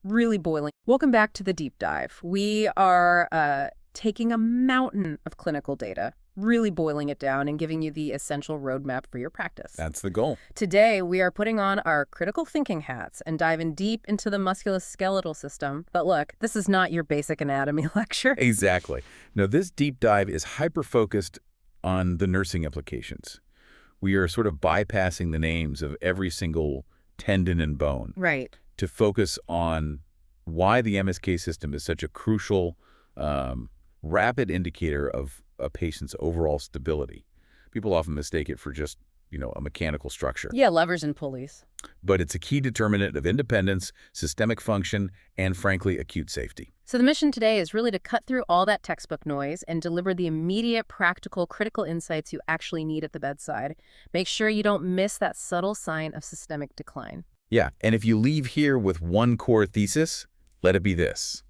Really boiling. Welcome back to the deep dive. We are taking a mountain of clinical data, really boiling it down and giving you the essential roadmap for your practice. That's the goal. Today, we are putting on our critical thinking hats and diving deep into the musculoskeletal system. But look, this is not your basic anatomy lecture. Exactly. No, this deep dive is hyper-focused on the nursing implications. We are sort of bypassing the names of every single tendon and bone. Right. To focus on why the MSK system is such a crucial, rapid indicator of a patient's overall stability. People often mistake it for just, a mechanical structure. Yeah, levers and pulleys. But it's a key determinant of independence, systemic function, and frankly, acute safety. So the mission today is really to cut through all that textbook noise and deliver the immediate, practical, critical insights you actually need at the bedside. Make sure you don't miss that subtle sign of systemic decline. Yeah, and if you leave here with one core thesis, let it be this.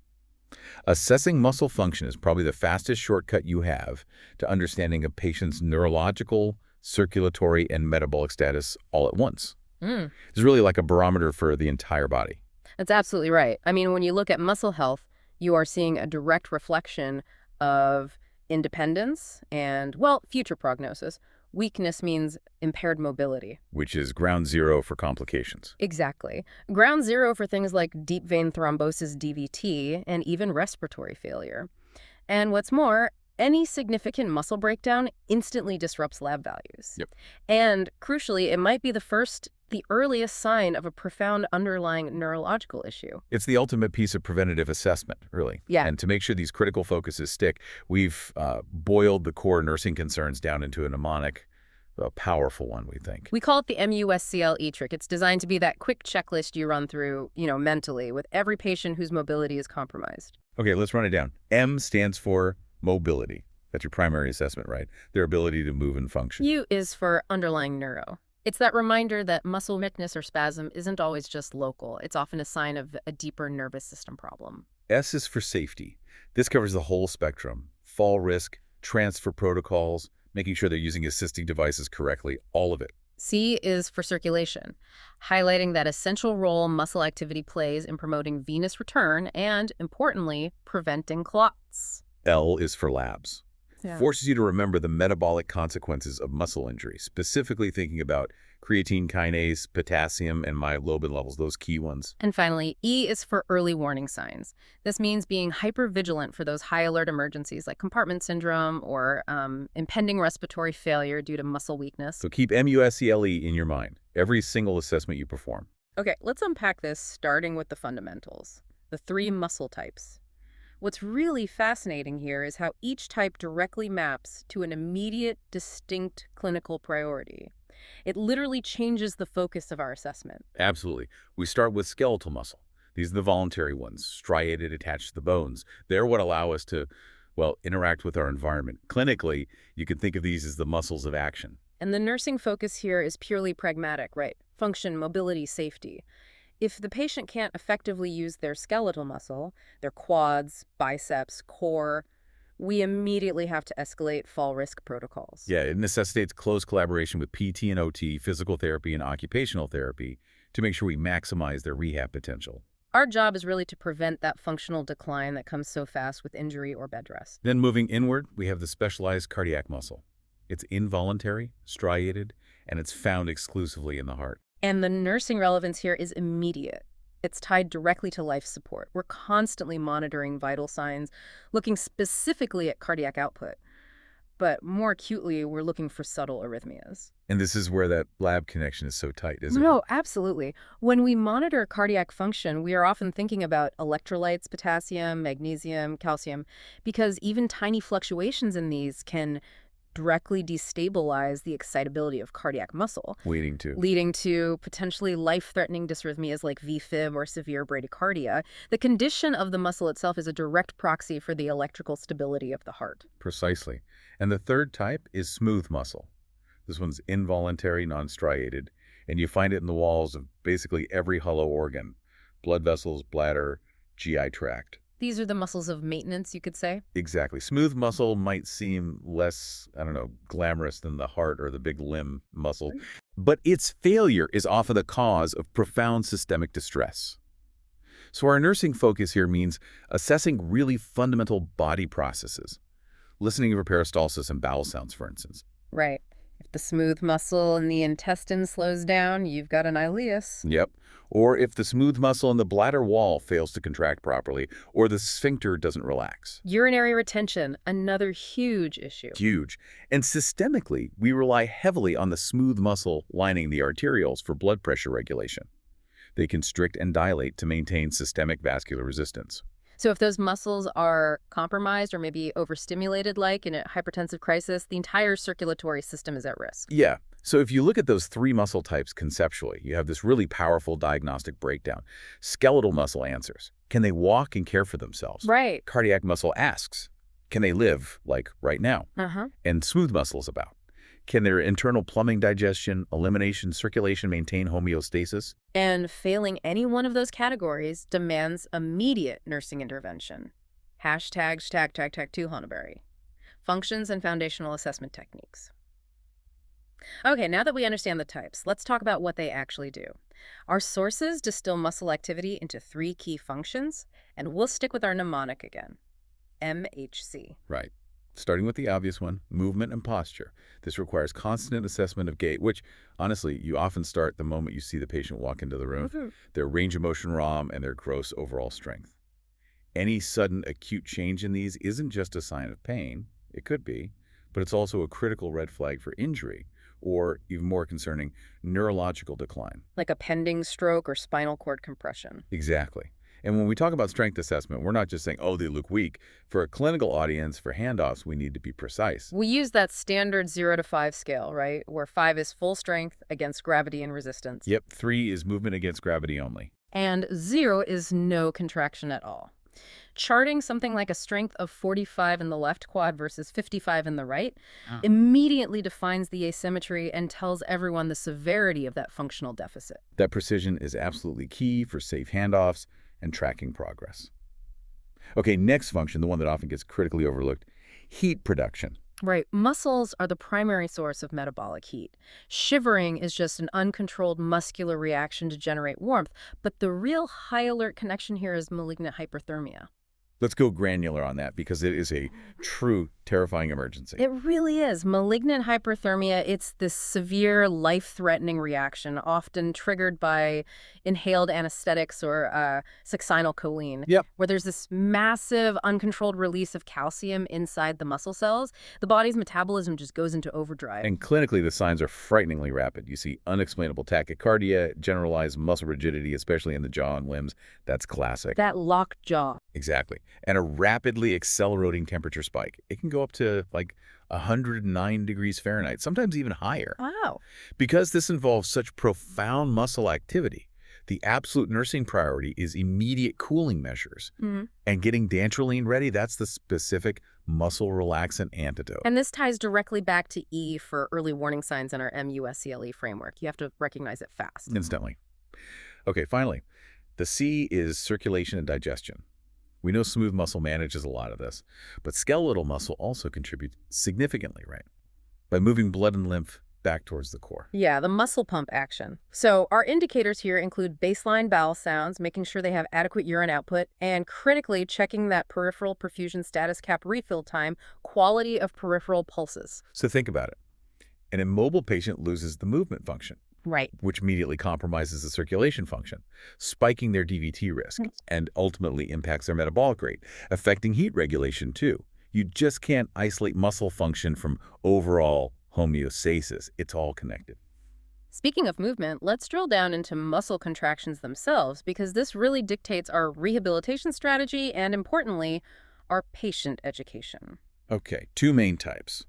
Assessing muscle function is probably the fastest shortcut you have to understanding a patient's neurological, circulatory, and metabolic status all at once. It's really like a barometer for the entire body. That's absolutely right. I mean, when you look at muscle health, you are seeing a direct reflection of independence and, well, future prognosis. Weakness means impaired mobility. Which is ground zero for complications. Exactly. Ground zero for things like deep vein thrombosis, DVT, and even respiratory failure. And what's more, any significant muscle breakdown instantly disrupts lab values. Yep. And crucially, it might be the earliest sign of a profound underlying neurological issue. It's the ultimate piece of preventative assessment, really. Yeah. And to make sure these critical focuses stick, we've boiled the core nursing concerns down into a mnemonic, a powerful one, we think. We call it the MUSCLE trick. It's designed to be that quick checklist you run through, mentally with every patient whose mobility is compromised. Okay, let's run it down. M stands for mobility. That's your primary assessment, right? Their ability to move and function. U is for underlying neuro. It's that reminder that muscle weakness or spasm isn't always just local. It's often a sign of a deeper nervous system problem. S is for safety. This covers the whole spectrum. Fall risk, transfer protocols, making sure they're using assisting devices correctly, all of it. C is for circulation, highlighting that essential role muscle activity plays in promoting venous return and, importantly, preventing clots. L is for labs. Yeah. Forces you to remember the metabolic consequences of muscle injury, specifically thinking about creatine kinase, potassium, and myoglobin levels, those key ones. And finally, E is for early warning signs. This means being hyper-vigilant for those high-alert emergencies like compartment syndrome or impending respiratory failure due to muscle weakness. So keep MUSCLE in your mind, every single assessment you perform. Okay, let's unpack this starting with the fundamentals, the 3 muscle types. What's really fascinating here is how each type directly maps to an immediate, distinct clinical priority. It literally changes the focus of our assessment. Absolutely. We start with skeletal muscle. These are the voluntary ones, striated, attached to the bones. They're what allow us to, interact with our environment. Clinically, you can think of these as the muscles of action. And the nursing focus here is purely pragmatic, right? Function, mobility, safety. If the patient can't effectively use their skeletal muscle, their quads, biceps, core, we immediately have to escalate fall risk protocols. Yeah, it necessitates close collaboration with PT and OT, physical therapy and occupational therapy to make sure we maximize their rehab potential. Our job is really to prevent that functional decline that comes so fast with injury or bed rest. Then moving inward, we have the specialized cardiac muscle. It's involuntary, striated, and it's found exclusively in the heart. And the nursing relevance here is immediate. It's tied directly to life support. We're constantly monitoring vital signs, looking specifically at cardiac output. But more acutely, we're looking for subtle arrhythmias. And this is where that lab connection is so tight, isn't it? No, absolutely. When we monitor cardiac function, we are often thinking about electrolytes, potassium, magnesium, calcium, because even tiny fluctuations in these can directly destabilize the excitability of cardiac muscle, leading to potentially life-threatening dysrhythmias like VFib or severe bradycardia. The condition of the muscle itself is a direct proxy for the electrical stability of the heart. Precisely. And the third type is smooth muscle. This one's involuntary, non-striated, and you find it in the walls of basically every hollow organ, blood vessels, bladder, GI tract. These are the muscles of maintenance, you could say? Exactly. Smooth muscle might seem less, glamorous than the heart or the big limb muscle, but its failure is often the cause of profound systemic distress. So our nursing focus here means assessing really fundamental body processes, listening for peristalsis and bowel sounds, for instance. Right. If the smooth muscle in the intestine slows down, you've got an ileus. Yep. Or if the smooth muscle in the bladder wall fails to contract properly, or the sphincter doesn't relax. Urinary retention, another huge issue. Huge. And systemically, we rely heavily on the smooth muscle lining the arterioles for blood pressure regulation. They constrict and dilate to maintain systemic vascular resistance. So if those muscles are compromised or maybe overstimulated like in a hypertensive crisis, the entire circulatory system is at risk. Yeah. So if you look at those three muscle types conceptually, you have this really powerful diagnostic breakdown. Skeletal muscle answers. Can they walk and care for themselves? Right. Cardiac muscle asks. Can they live, like right now? And smooth muscle is about. Can their internal plumbing, digestion, elimination, circulation maintain homeostasis? And failing any one of those categories demands immediate nursing intervention. Hashtag #2 Honaberry. Functions and foundational assessment techniques. Okay, now that we understand the types, let's talk about what they actually do. Our sources distill muscle activity into 3 key functions, and we'll stick with our mnemonic again. MHC. Right. Starting with the obvious one, movement and posture. This requires constant assessment of gait, which, honestly, you often start the moment you see the patient walk into the room, their range of motion ROM, and their gross overall strength. Any sudden acute change in these isn't just a sign of pain. It could be, but it's also a critical red flag for injury, or even more concerning, neurological decline. Like a pending stroke or spinal cord compression. Exactly. And when we talk about strength assessment, we're not just saying, oh, they look weak. For a clinical audience, for handoffs, we need to be precise. We use that standard 0 to 5 scale, right? Where 5 is full strength against gravity and resistance. Yep, 3 is movement against gravity only. And 0 is no contraction at all. Charting something like a strength of 45 in the left quad versus 55 in the right immediately defines the asymmetry and tells everyone the severity of that functional deficit. That precision is absolutely key for safe handoffs and tracking progress. Okay, next function, the one that often gets critically overlooked, heat production. Right. Muscles are the primary source of metabolic heat. Shivering is just an uncontrolled muscular reaction to generate warmth, but the real high alert connection here is malignant hyperthermia. Let's go granular on that because it is a true terrifying emergency. It really is. Malignant hyperthermia, it's this severe, life-threatening reaction, often triggered by inhaled anesthetics or succinylcholine, where there's this massive, uncontrolled release of calcium inside the muscle cells. The body's metabolism just goes into overdrive. And clinically, the signs are frighteningly rapid. You see unexplainable tachycardia, generalized muscle rigidity, especially in the jaw and limbs. That's classic. That locked jaw. Exactly. And a rapidly accelerating temperature spike. It can go up to like 109 degrees Fahrenheit, sometimes even higher. Wow. Because this involves such profound muscle activity, the absolute nursing priority is immediate cooling measures. And getting dantrolene ready, that's the specific muscle relaxant antidote. And this ties directly back to E for early warning signs in our MUSCLE framework. You have to recognize it fast. Instantly. Okay, finally, the C is circulation and digestion. We know smooth muscle manages a lot of this, but skeletal muscle also contributes significantly, right? By moving blood and lymph back towards the core. Yeah, the muscle pump action. So our indicators here include baseline bowel sounds, making sure they have adequate urine output, and critically checking that peripheral perfusion status cap refill time, quality of peripheral pulses. So think about it. An immobile patient loses the movement function. Right. Which immediately compromises the circulation function, spiking their DVT risk, and ultimately impacts their metabolic rate, affecting heat regulation too. You just can't isolate muscle function from overall homeostasis. It's all connected. Speaking of movement, let's drill down into muscle contractions themselves, because this really dictates our rehabilitation strategy and, importantly, our patient education. Okay, 2 main types.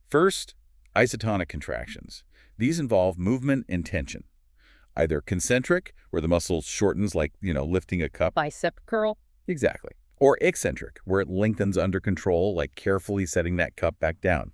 First, isotonic contractions. These involve movement and tension. Either concentric, where the muscle shortens like, lifting a cup. Bicep curl. Exactly. Or eccentric, where it lengthens under control, like carefully setting that cup back down.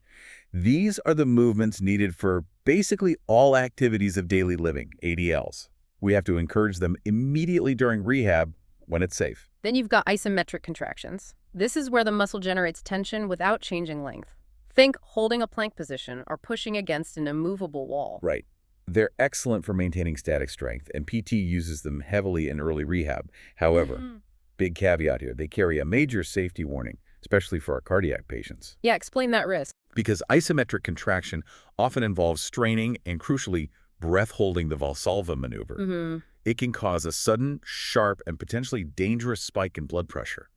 These are the movements needed for basically all activities of daily living, ADLs. We have to encourage them immediately during rehab when it's safe. Then you've got isometric contractions. This is where the muscle generates tension without changing length. Think holding a plank position or pushing against an immovable wall. Right. They're excellent for maintaining static strength, and PT uses them heavily in early rehab. However, Hmm. big caveat here, they carry a major safety warning, especially for our cardiac patients. Yeah, explain that risk. Because isometric contraction often involves straining and, crucially, breath holding the Valsalva maneuver. Hmm. It can cause a sudden, sharp, and potentially dangerous spike in blood pressure.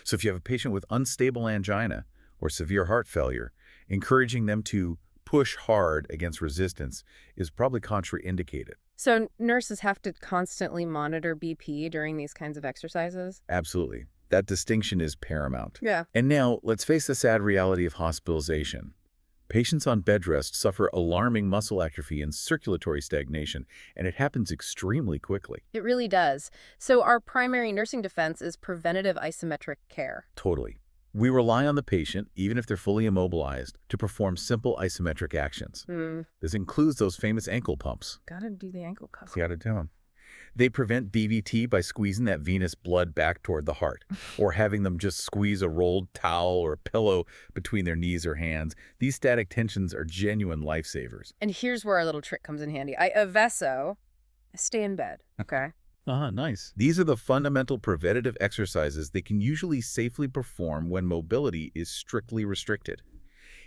So if you have a patient with unstable angina or severe heart failure, encouraging them to push hard against resistance is probably contraindicated. So nurses have to constantly monitor BP during these kinds of exercises? Absolutely. That distinction is paramount. Yeah. And now, let's face the sad reality of hospitalization. Patients on bed rest suffer alarming muscle atrophy and circulatory stagnation, and it happens extremely quickly. It really does. So our primary nursing defense is preventative isometric care. Totally. We rely on the patient, even if they're fully immobilized, to perform simple isometric actions. Hmm. This includes those famous ankle pumps. Gotta do the ankle cuff. You gotta do them. They prevent DVT by squeezing that venous blood back toward the heart, or having them just squeeze a rolled towel or a pillow between their knees or hands. These static tensions are genuine lifesavers. And here's where our little trick comes in handy. I stay in bed, okay? Nice. These are the fundamental preventative exercises they can usually safely perform when mobility is strictly restricted.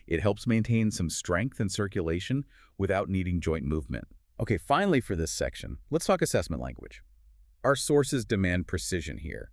It helps maintain some strength and circulation without needing joint movement. Okay, finally for this section, let's talk assessment language. Our sources demand precision here.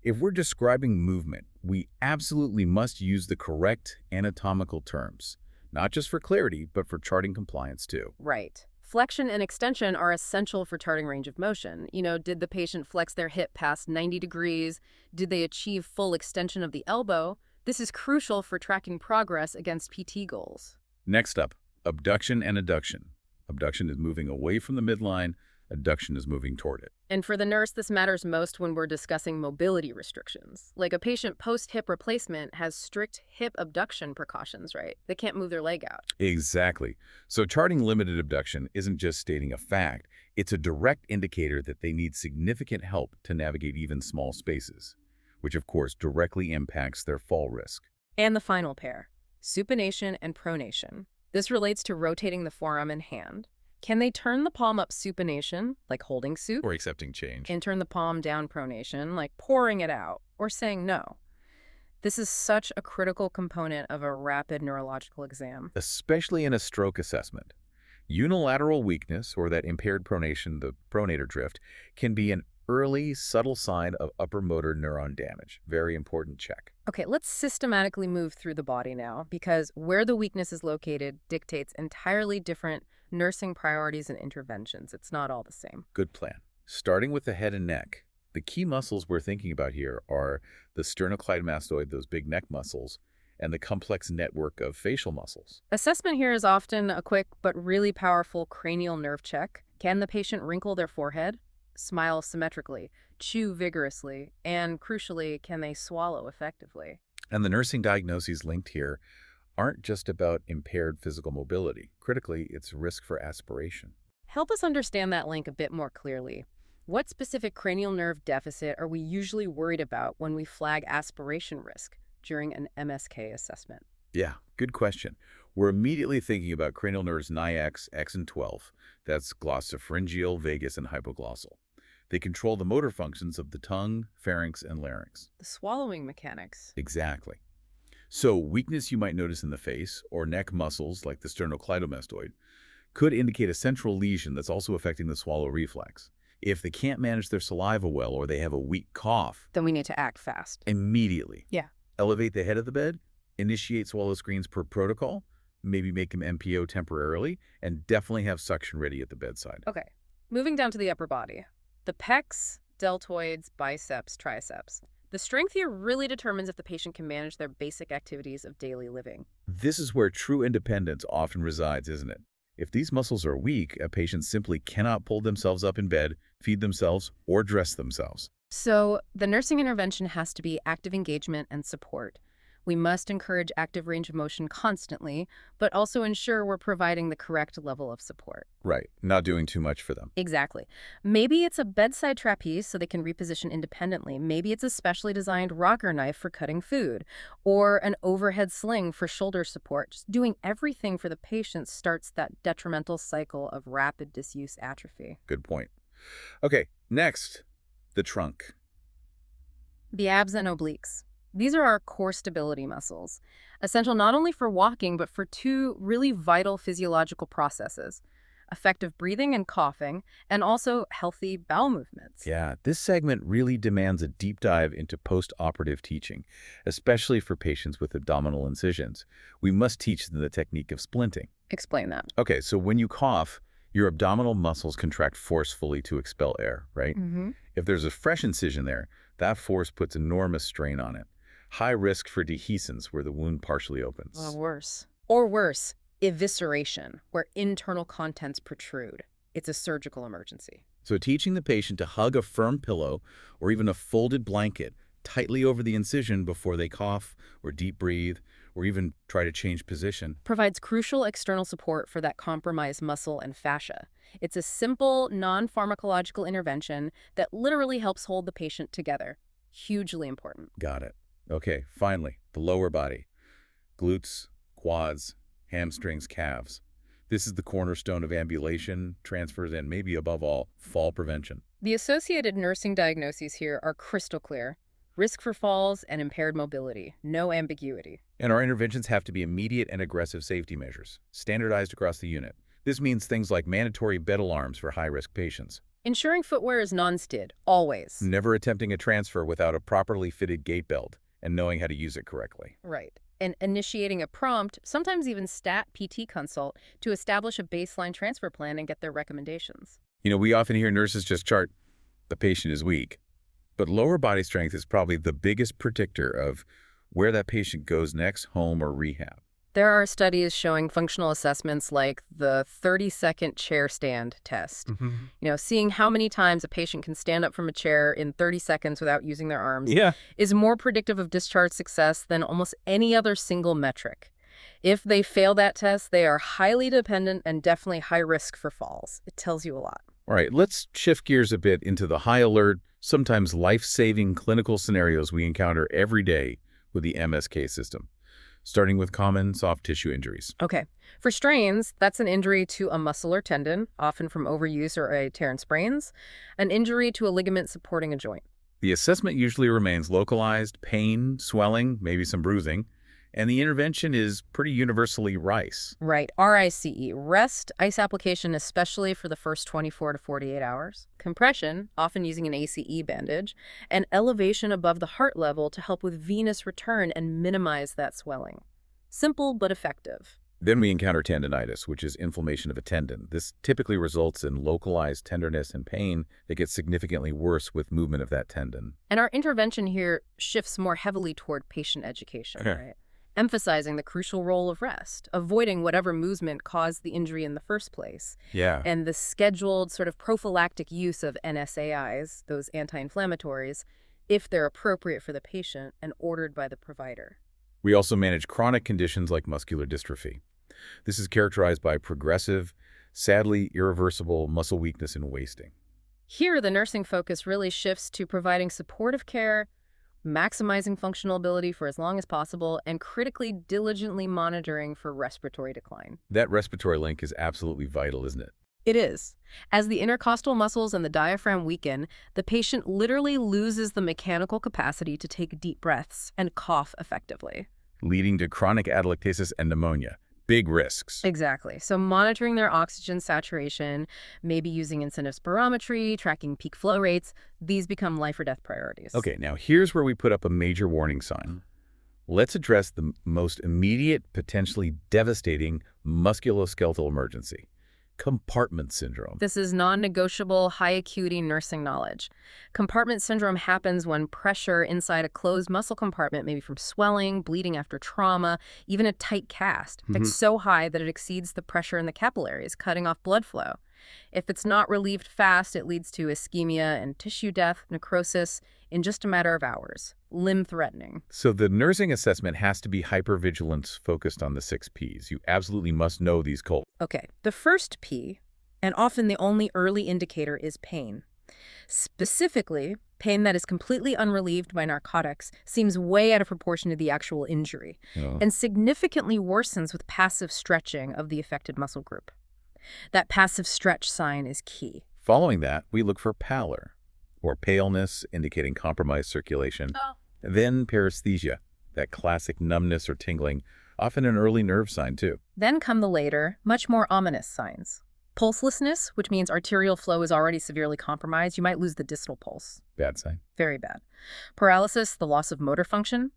If we're describing movement, we absolutely must use the correct anatomical terms, not just for clarity, but for charting compliance too. Right. Flexion and extension are essential for charting range of motion. Did the patient flex their hip past 90 degrees? Did they achieve full extension of the elbow? This is crucial for tracking progress against PT goals. Next up, abduction and adduction. Abduction is moving away from the midline, adduction is moving toward it. And for the nurse, this matters most when we're discussing mobility restrictions. Like a patient post-hip replacement has strict hip abduction precautions, right? They can't move their leg out. Exactly. So charting limited abduction isn't just stating a fact, it's a direct indicator that they need significant help to navigate even small spaces, which of course directly impacts their fall risk. And the final pair, supination and pronation. This relates to rotating the forearm and hand. Can they turn the palm up supination, like holding soup, Or accepting change. and turn the palm down pronation, like pouring it out, or saying no? This is such a critical component of a rapid neurological exam. Especially in a stroke assessment. Unilateral weakness, or that impaired pronation, the pronator drift, can be an early, subtle sign of upper motor neuron damage. Very important check. Okay, let's systematically move through the body now, because where the weakness is located dictates entirely different nursing priorities and interventions. It's not all the same. Good plan. Starting with the head and neck, the key muscles we're thinking about here are the sternocleidomastoid, those big neck muscles, and the complex network of facial muscles. Assessment here is often a quick but really powerful cranial nerve check. Can the patient wrinkle their forehead, smile symmetrically, chew vigorously, and crucially, can they swallow effectively? And the nursing diagnoses linked here aren't just about impaired physical mobility. Critically, it's risk for aspiration. Help us understand that link a bit more clearly. What specific cranial nerve deficit are we usually worried about when we flag aspiration risk during an MSK assessment? Yeah, good question. We're immediately thinking about cranial nerves NIX, X, and 12. That's glossopharyngeal, vagus, and hypoglossal. They control the motor functions of the tongue, pharynx, and larynx. The swallowing mechanics. Exactly. So weakness you might notice in the face or neck muscles like the sternocleidomastoid could indicate a central lesion that's also affecting the swallow reflex. If they can't manage their saliva well or they have a weak cough, Then we need to act fast. immediately Yeah. elevate the head of the bed, initiate swallow screens per protocol, maybe make them MPO temporarily, and definitely have suction ready at the bedside. Okay. Moving down to the upper body. The pecs, deltoids, biceps, triceps. The strength here really determines if the patient can manage their basic activities of daily living. This is where true independence often resides, isn't it? If these muscles are weak, a patient simply cannot pull themselves up in bed, feed themselves, or dress themselves. So the nursing intervention has to be active engagement and support. We must encourage active range of motion constantly, but also ensure we're providing the correct level of support. Right. Not doing too much for them. Exactly. Maybe it's a bedside trapeze so they can reposition independently. Maybe it's a specially designed rocker knife for cutting food, or an overhead sling for shoulder support. Just doing everything for the patient starts that detrimental cycle of rapid disuse atrophy. Good point. Okay, next, the trunk. The abs and obliques. These are our core stability muscles, essential not only for walking, but for two really vital physiological processes: effective breathing and coughing, and also healthy bowel movements. Yeah, this segment really demands a deep dive into post-operative teaching, especially for patients with abdominal incisions. We must teach them the technique of splinting. Explain that. Okay, so when you cough, your abdominal muscles contract forcefully to expel air, right? Mm-hmm. If there's a fresh incision there, that force puts enormous strain on it. High risk for dehiscence where the wound partially opens. Or worse. Or worse, evisceration, where internal contents protrude. It's a surgical emergency. So teaching the patient to hug a firm pillow or even a folded blanket tightly over the incision before they cough or deep breathe or even try to change position. Provides crucial external support for that compromised muscle and fascia. It's a simple, non-pharmacological intervention that literally helps hold the patient together. Hugely important. Got it. Okay, finally, the lower body. Glutes, quads, hamstrings, calves. This is the cornerstone of ambulation, transfers, and maybe above all, fall prevention. The associated nursing diagnoses here are crystal clear. Risk for falls and impaired mobility. No ambiguity. And our interventions have to be immediate and aggressive safety measures, standardized across the unit. This means things like mandatory bed alarms for high-risk patients. Ensuring footwear is non-stid, always. Never attempting a transfer without a properly fitted gait belt and knowing how to use it correctly. Right. And initiating a prompt, sometimes even stat PT consult, to establish a baseline transfer plan and get their recommendations. You know, we often hear nurses just chart, the patient is weak. But lower body strength is probably the biggest predictor of where that patient goes next, home or rehab. There are studies showing functional assessments like the 30-second chair stand test. Seeing how many times a patient can stand up from a chair in 30 seconds without using their arms is more predictive of discharge success than almost any other single metric. If they fail that test, they are highly dependent and definitely high risk for falls. It tells you a lot. All right, let's shift gears a bit into the high alert, sometimes life-saving clinical scenarios we encounter every day with the MSK system, starting with common soft tissue injuries. Okay. For strains, that's an injury to a muscle or tendon, often from overuse or a tear and sprains, an injury to a ligament supporting a joint. The assessment usually remains localized, pain, swelling, maybe some bruising, and the intervention is pretty universally RICE. Right, RICE, rest, ice application, especially for the first 24 to 48 hours. Compression, often using an ACE bandage, and elevation above the heart level to help with venous return and minimize that swelling. Simple but effective. Then we encounter tendinitis, which is inflammation of a tendon. This typically results in localized tenderness and pain that gets significantly worse with movement of that tendon. And our intervention here shifts more heavily toward patient education, right? Emphasizing the crucial role of rest, avoiding whatever movement caused the injury in the first place. And the scheduled sort of prophylactic use of NSAIs, those anti-inflammatories, if they're appropriate for the patient and ordered by the provider. We also manage chronic conditions like muscular dystrophy. This is characterized by progressive, sadly irreversible muscle weakness and wasting. Here, the nursing focus really shifts to providing supportive care, maximizing functional ability for as long as possible, and critically diligently monitoring for respiratory decline. That respiratory link is absolutely vital, isn't it? It is. As the intercostal muscles and the diaphragm weaken, the patient literally loses the mechanical capacity to take deep breaths and cough effectively, leading to chronic atelectasis and pneumonia. Big risks. Exactly. So monitoring their oxygen saturation, maybe using incentive spirometry, tracking peak flow rates, these become life or death priorities. Okay, now here's where we put up a major warning sign. Let's address the most immediate, potentially devastating musculoskeletal emergency. Compartment syndrome. This is non-negotiable, high-acuity nursing knowledge. Compartment syndrome happens when pressure inside a closed muscle compartment, maybe from swelling, bleeding after trauma, even a tight cast, it's so high that it exceeds the pressure in the capillaries, cutting off blood flow. If it's not relieved fast, it leads to ischemia and tissue death, necrosis, in just a matter of hours. Limb-threatening. So the nursing assessment has to be hypervigilance focused on the 6 Ps. You absolutely must know these cold. Okay, the first P, and often the only early indicator, is pain. Specifically, pain that is completely unrelieved by narcotics seems way out of proportion to the actual injury Oh. and significantly worsens with passive stretching of the affected muscle group. That passive stretch sign is key. Following that, we look for pallor, or paleness indicating compromised circulation. Oh. Then paresthesia, that classic numbness or tingling, often an early nerve sign too. Then come the later, much more ominous signs. Pulselessness, which means arterial flow is already severely compromised. You might lose the distal pulse. Bad sign. Very bad. Paralysis, the loss of motor function.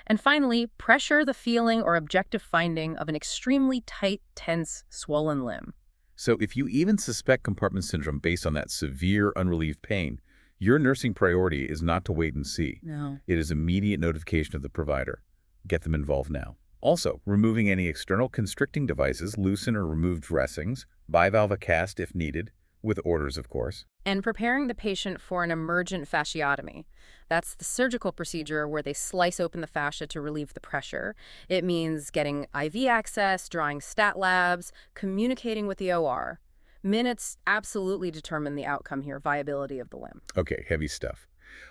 And finally, pressure, the feeling or objective finding of an extremely tight, tense, swollen limb. So if you even suspect compartment syndrome based on that severe unrelieved pain, your nursing priority is not to wait and see. No. It is immediate notification of the provider. Get them involved now. Also, removing any external constricting devices, loosen or remove dressings, bivalve a cast if needed, with orders, of course. And preparing the patient for an emergent fasciotomy. That's the surgical procedure where they slice open the fascia to relieve the pressure. It means getting IV access, drawing stat labs, communicating with the OR. Minutes absolutely determine the outcome here, viability of the limb. Okay, heavy stuff.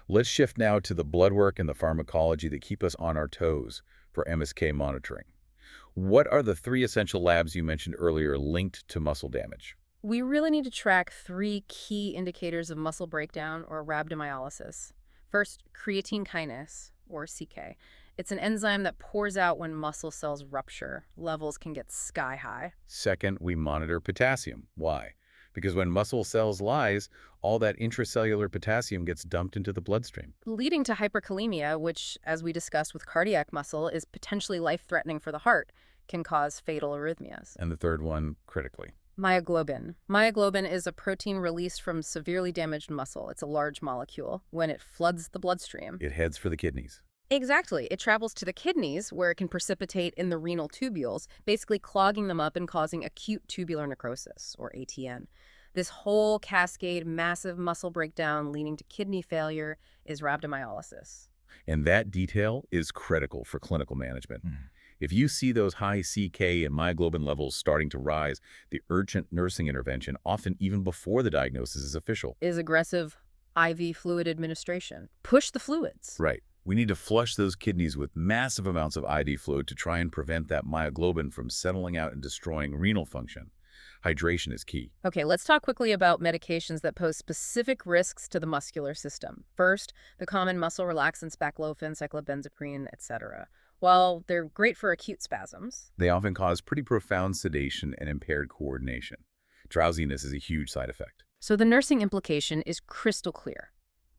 Let's shift now to the blood work and the pharmacology that keep us on our toes for MSK monitoring. What are the 3 essential labs you mentioned earlier linked to muscle damage? We really need to track 3 key indicators of muscle breakdown or rhabdomyolysis. First, creatine kinase, or CK. It's an enzyme that pours out when muscle cells rupture. Levels can get sky high. Second, we monitor potassium. Why? Because when muscle cells lyse, all that intracellular potassium gets dumped into the bloodstream. Leading to hyperkalemia, which, as we discussed with cardiac muscle, is potentially life-threatening for the heart, can cause fatal arrhythmias. And the third one, critically. Myoglobin. Myoglobin is a protein released from severely damaged muscle. It's a large molecule. When it floods the bloodstream, It heads for the kidneys. exactly. It travels to the kidneys, where it can precipitate in the renal tubules, basically clogging them up and causing acute tubular necrosis, or ATN. This whole cascade, massive muscle breakdown leading to kidney failure, is rhabdomyolysis. And that detail is critical for clinical management. If you see those high CK and myoglobin levels starting to rise, the urgent nursing intervention, often even before the diagnosis is official. Is aggressive IV fluid administration. Push the fluids. Right. We need to flush those kidneys with massive amounts of IV fluid to try and prevent that myoglobin from settling out and destroying renal function. Hydration is key. Okay, let's talk quickly about medications that pose specific risks to the muscular system. First, the common muscle relaxants, baclofen, cyclobenzaprine, etc. While they're great for acute spasms, They often cause pretty profound sedation and impaired coordination. Drowsiness is a huge side effect. so the nursing implication is crystal clear.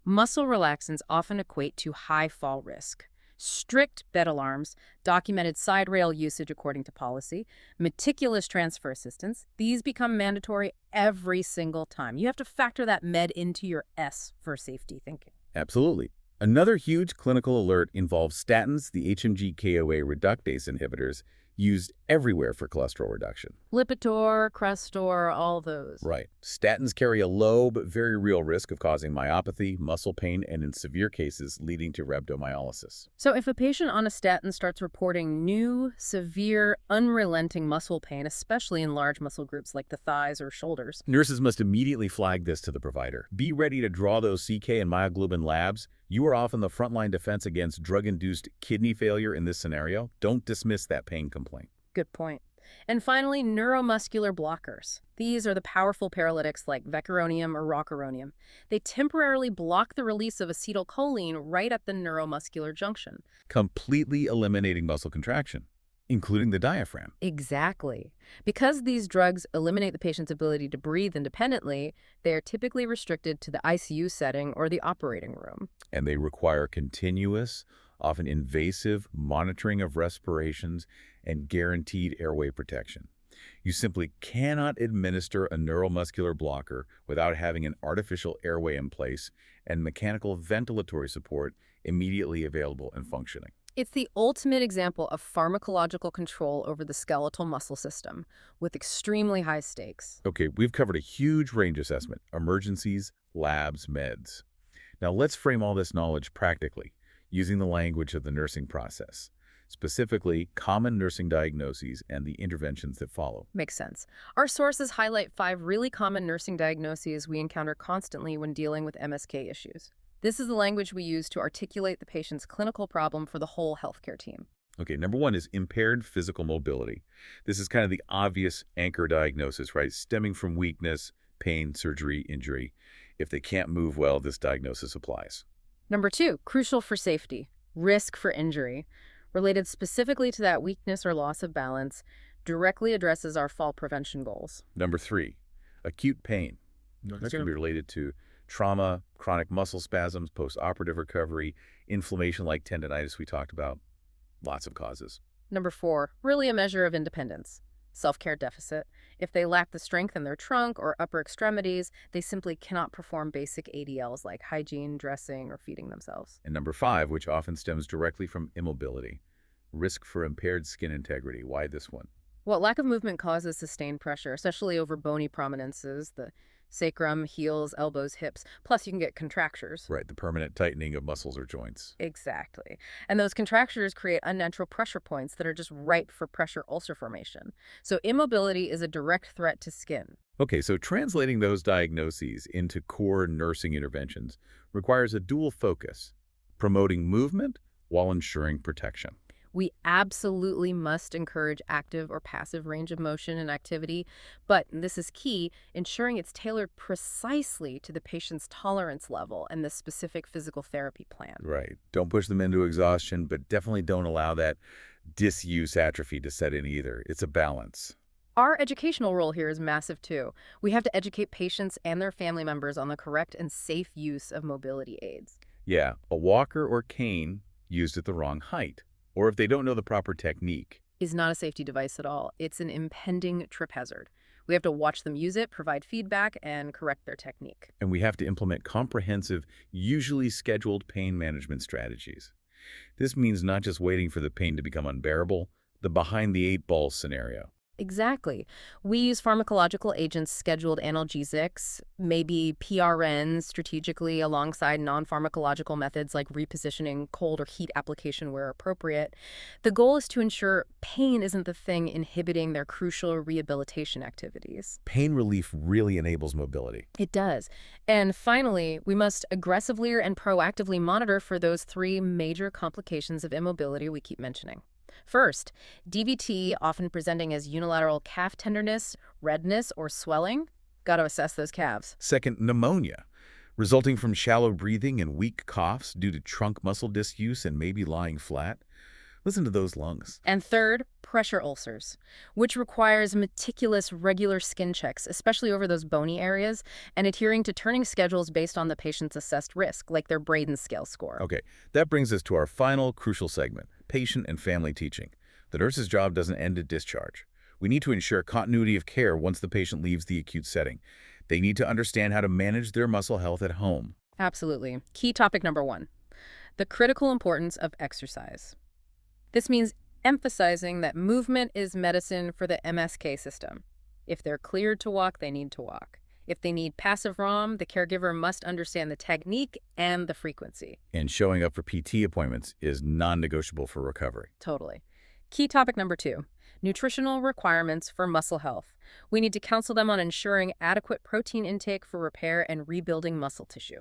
Muscle relaxants often equate to high fall risk. Strict bed alarms, documented side rail usage according to policy, meticulous transfer assistance, these become mandatory every single time. You have to factor that med into your S for safety thinking. Absolutely. Another huge clinical alert involves statins, the HMG-CoA reductase inhibitors, used everywhere for cholesterol reduction. Lipitor, Crestor, all those. Right. Statins carry a low but very real risk of causing myopathy, muscle pain, and in severe cases, leading to rhabdomyolysis. So if a patient on a statin starts reporting new, severe, unrelenting muscle pain, especially in large muscle groups like the thighs or shoulders, Nurses must immediately flag this to the provider. Be ready to draw those CK and myoglobin labs. You are often the frontline defense against drug-induced kidney failure in this scenario. Don't dismiss that pain complaint. good point. And finally, neuromuscular blockers. These are the powerful paralytics like vecuronium or rocuronium. They temporarily block the release of acetylcholine right at the neuromuscular junction. Completely eliminating muscle contraction, including the diaphragm. Exactly. Because these drugs eliminate the patient's ability to breathe independently, they are typically restricted to the ICU setting or the operating room. And they require continuous, often invasive monitoring of respirations and guaranteed airway protection. You simply cannot administer a neuromuscular blocker without having an artificial airway in place and mechanical ventilatory support immediately available and functioning. It's the ultimate example of pharmacological control over the skeletal muscle system, with extremely high stakes. Okay, we've covered a huge range assessment, emergencies, labs, meds. Now let's frame all this knowledge practically, using the language of the nursing process, specifically common nursing diagnoses and the interventions that follow. Makes sense. Our sources highlight 5 really common nursing diagnoses we encounter constantly when dealing with MSK issues. This is the language we use to articulate the patient's clinical problem for the whole healthcare team. Okay, number one is impaired physical mobility. This is kind of the obvious anchor diagnosis, right? Stemming from weakness, pain, surgery, injury. If they can't move well, this diagnosis applies. Number 2, crucial for safety, risk for injury. Related specifically to that weakness or loss of balance, directly addresses our fall prevention goals. Number three, acute pain. This can be related to trauma, chronic muscle spasms, post-operative recovery, inflammation like tendonitis we talked about. Lots of causes. Number 4, really a measure of independence. Self-care deficit. If they lack the strength in their trunk or upper extremities, they simply cannot perform basic ADLs like hygiene, dressing, or feeding themselves. And number five, which often stems directly from immobility. Risk for impaired skin integrity. Why this one? Well, lack of movement causes sustained pressure, especially over bony prominences, the sacrum, heels, elbows, hips. Plus, you can get contractures. Right, the permanent tightening of muscles or joints. Exactly. And those contractures create unnatural pressure points that are just ripe for pressure ulcer formation. So immobility is a direct threat to skin. Okay, so translating those diagnoses into core nursing interventions requires a dual focus, promoting movement while ensuring protection. We absolutely must encourage active or passive range of motion and activity, but and this is key, ensuring it's tailored precisely to the patient's tolerance level and the specific physical therapy plan. Right. Don't push them into exhaustion, but definitely don't allow that disuse atrophy to set in either. It's a balance. Our educational role here is massive too. We have to educate patients and their family members on the correct and safe use of mobility aids. Yeah, a walker or cane used at the wrong height, or if they don't know the proper technique. Is not a safety device at all. It's an impending trip hazard. We have to watch them use it, provide feedback, and correct their technique. And we have to implement comprehensive, usually scheduled pain management strategies. This means not just waiting for the pain to become unbearable, the behind-the-eight-ball scenario. Exactly. We use pharmacological agents, scheduled analgesics, maybe PRNs strategically alongside non-pharmacological methods like repositioning, cold or heat application where appropriate. The goal is to ensure pain isn't the thing inhibiting their crucial rehabilitation activities. Pain relief really enables mobility. It does. And finally, we must aggressively and proactively monitor for those 3 major complications of immobility we keep mentioning. First, DVT, often presenting as unilateral calf tenderness, redness, or swelling. Got to assess those calves. Second, pneumonia, resulting from shallow breathing and weak coughs due to trunk muscle disuse and maybe lying flat. Listen to those lungs. And third, pressure ulcers, which requires meticulous, regular skin checks, especially over those bony areas, and adhering to turning schedules based on the patient's assessed risk, like their Braden scale score. Okay, that brings us to our final crucial segment, patient and family teaching. The nurse's job doesn't end at discharge. We need to ensure continuity of care once the patient leaves the acute setting. They need to understand how to manage their muscle health at home. Absolutely. Key topic number 1, the critical importance of exercise. This means emphasizing that movement is medicine for the MSK system. If they're cleared to walk, they need to walk. If they need passive ROM, the caregiver must understand the technique and the frequency. And showing up for PT appointments is non-negotiable for recovery. Totally. Key topic number 2, nutritional requirements for muscle health. We need to counsel them on ensuring adequate protein intake for repair and rebuilding muscle tissue.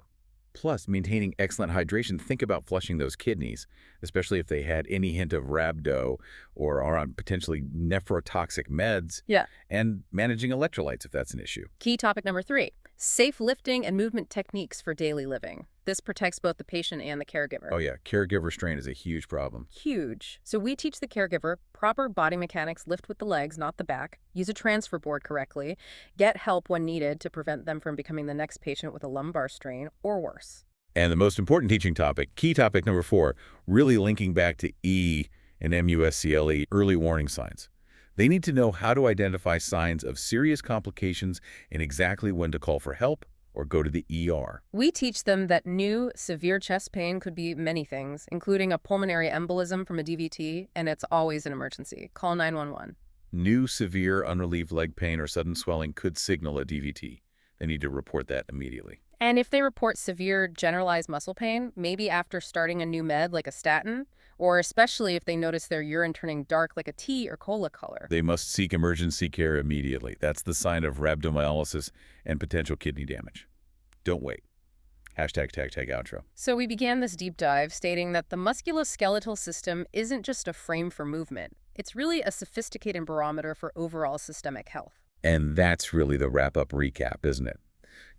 Plus, maintaining excellent hydration. Think about flushing those kidneys, especially if they had any hint of rhabdo or are on potentially nephrotoxic meds. Yeah. And managing electrolytes if that's an issue. Key topic number 3, safe lifting and movement techniques for daily living. This protects both the patient and the caregiver. Oh yeah, caregiver strain is a huge problem. Huge. So we teach the caregiver proper body mechanics, lift with the legs, not the back, use a transfer board correctly, get help when needed to prevent them from becoming the next patient with a lumbar strain or worse. And the most important teaching topic, key topic number 4, really linking back to E and MUSCLE, early warning signs. They need to know how to identify signs of serious complications and exactly when to call for help or go to the ER. We teach them that new, severe chest pain could be many things, including a pulmonary embolism from a DVT, and it's always an emergency. Call 911. New severe unrelieved leg pain or sudden swelling could signal a DVT. They need to report that immediately. And if they report severe generalized muscle pain, maybe after starting a new med like a statin, or especially if they notice their urine turning dark like a tea or cola color. They must seek emergency care immediately. That's the sign of rhabdomyolysis and potential kidney damage. Don't wait. Hashtag tag tag outro. So we began this deep dive stating that the musculoskeletal system isn't just a frame for movement. It's really a sophisticated barometer for overall systemic health. And that's really the wrap-up recap, isn't it?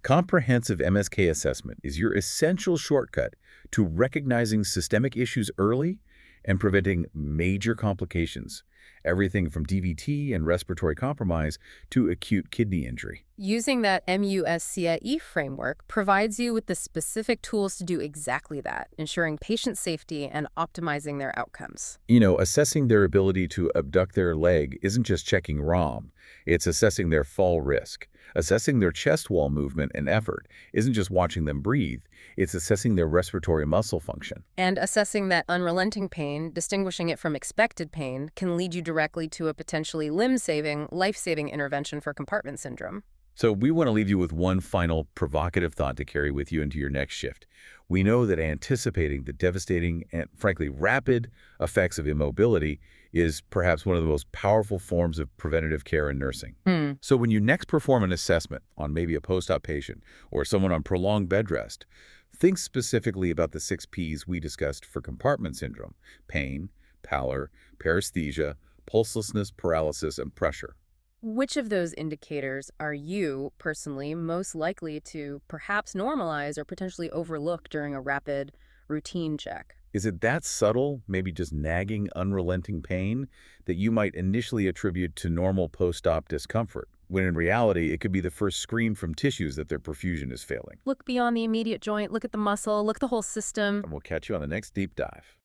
Comprehensive MSK assessment is your essential shortcut to recognizing systemic issues early and preventing major complications, everything from DVT and respiratory compromise to acute kidney injury. Using that MUSCIE framework provides you with the specific tools to do exactly that, ensuring patient safety and optimizing their outcomes. Assessing their ability to abduct their leg isn't just checking ROM, it's assessing their fall risk. Assessing their chest wall movement and effort isn't just watching them breathe, it's assessing their respiratory muscle function. And assessing that unrelenting pain, distinguishing it from expected pain, can lead you directly to a potentially limb-saving, life-saving intervention for compartment syndrome. So we want to leave you with one final provocative thought to carry with you into your next shift. We know that anticipating the devastating and, frankly, rapid effects of immobility is perhaps one of the most powerful forms of preventative care in nursing. So when you next perform an assessment on maybe a post-op patient or someone on prolonged bed rest, think specifically about the 6 Ps we discussed for compartment syndrome: pain, pallor, paresthesia, pulselessness, paralysis, and pressure. Which of those indicators are you, personally, most likely to perhaps normalize or potentially overlook during a rapid, routine check? Is it that subtle, maybe just nagging, unrelenting pain, that you might initially attribute to normal post-op discomfort, when in reality it could be the first scream from tissues that their perfusion is failing? Look beyond the immediate joint, look at the muscle, look at the whole system. And we'll catch you on the next deep dive.